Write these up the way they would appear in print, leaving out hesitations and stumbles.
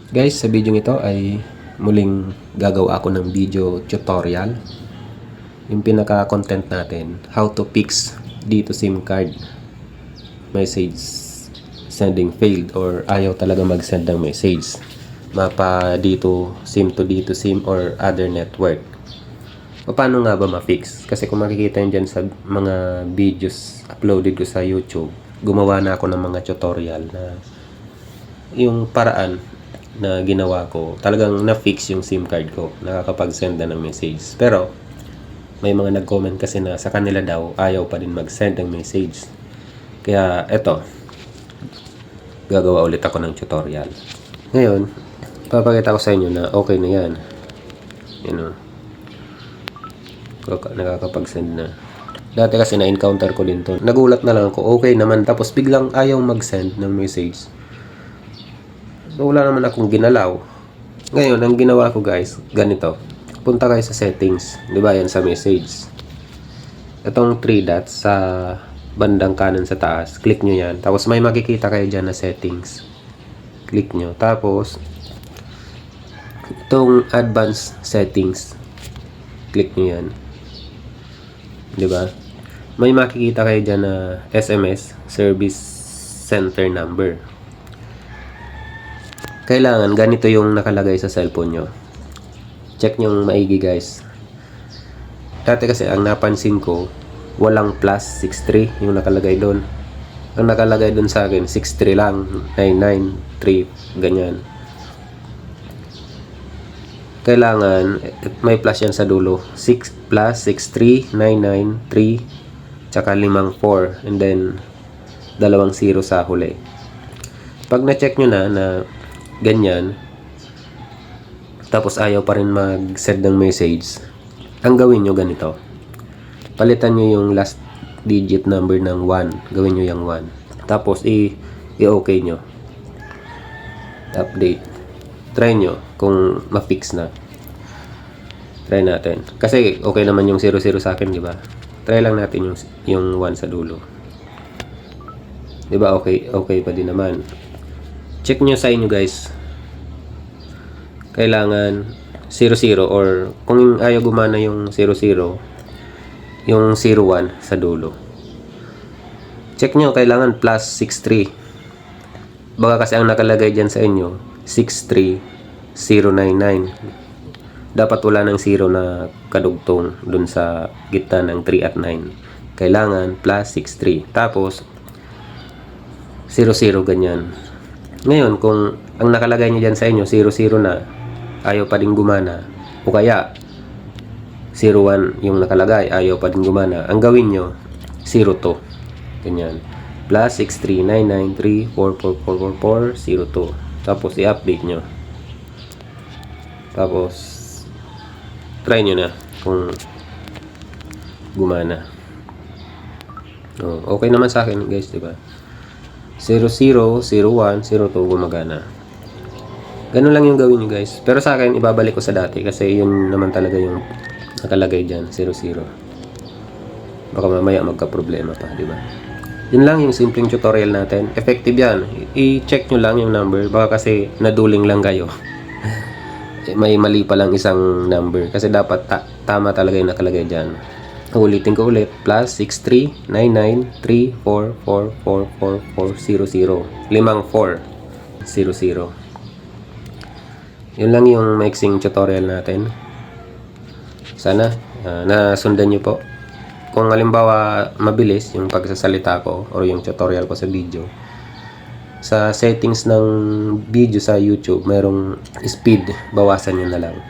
Guys, sa video ito ay muling gagawa ako ng video tutorial. Yung pinaka-content natin, how to fix dito SIM card message sending failed or ayaw talaga mag-send ng message. Mapa dito SIM to dito SIM or other network. Paano nga ba ma-fix? Kasi kung makikita nyo dyan sa mga videos uploaded ko sa YouTube, gumawa na ako ng mga tutorial na yung paraan na ginawa ko, talagang na-fix yung SIM card ko, nakakapag-send na ng message. Pero may mga nag-comment kasi na sa kanila daw ayaw pa din mag-send ng message. Kaya eto, gagawa ulit ako ng tutorial. Ngayon, papakita ko sa inyo na okay na yan. Nakakapag-send na. Dati kasi na-encounter ko din to. Nagulat na lang ako, okay naman, tapos biglang ayaw mag-send ng message. So, wala naman akong ginalaw. Ngayon, ang ginawa ko guys, ganito. Punta kayo sa settings. Di ba yan sa message? Itong 3 dots sa bandang kanan sa taas. Click nyo yan. Tapos may makikita kayo dyan na settings. Click nyo. Tapos, itong advanced settings. Click nyo yan. Di ba? May makikita kayo dyan na SMS, Service Center Number. Kailangan ganito yung nakalagay sa cellphone nyo. Check nyo maigi guys. Dati kasi ang napansin ko, walang plus 63 yung nakalagay doon. Ang nakalagay doon sa akin, 63 lang, 993, ganyan. Kailangan, may plus yan sa dulo. 6 plus 63, 993, tsaka 54, and then, 2 0 sa huli. Pag na-check nyo na ganyan, tapos ayaw pa rin mag-send ng message, ang gawin nyo ganito. Palitan nyo yung last digit number ng 1. Gawin nyo yung 1. Tapos i-okay nyo. Update. Try nyo kung ma-fix na. Try natin. Kasi okay naman yung 00 sa akin, di ba? Try lang natin yung 1 sa dulo. Di ba okay pa din naman. Check nyo sa inyo guys. Kailangan 00 or kung ayaw gumana yung 00, yung 01 sa dulo. Check nyo, kailangan plus 63. Baka kasi ang nakalagay dyan sa inyo 63099. Dapat wala ng 0 na kadugtong dun sa gitna ng 3 at 9. Kailangan plus 63. Tapos 00 ganyan. Ngayon, kung ang nakalagay niya dyan sa inyo 00 na, ayaw pa din gumana, o kaya 01 yung nakalagay, ayaw pa din gumana, ang gawin nyo 02, ganyan, plus 63993444402, tapos i-update nyo, tapos try nyo na kung gumana. Okay naman sa akin guys, diba? 00, 01, 02 gumagana. Ganun lang yung gawin nyo guys. Pero sa akin, ibabalik ko sa dati kasi yun naman talaga yung nakalagay dyan, 00. Baka mamaya magka-problema pa, di ba? Yun lang yung simpleng tutorial natin. Effective yan. I-check nyo lang yung number. Baka kasi naduling lang kayo. May mali pa lang isang number. Kasi dapat tama talaga yung nakalagay dyan. Ulitin ko ulit. Plus 63993444400. 5400. Yun lang yung mixing tutorial natin. Sana nasundan nyo po. Kung halimbawa mabilis yung pagsasalita ko or yung tutorial ko sa video, sa settings ng video sa YouTube, merong speed, bawasan nyo na lang.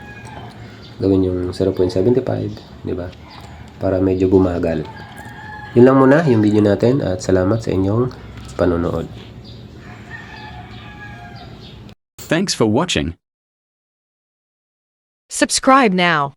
Gawin yung 0.75, di ba? Para medyo bumagal. Yun lang muna yung video natin at salamat sa inyong panonood. Thanks for watching. Subscribe now.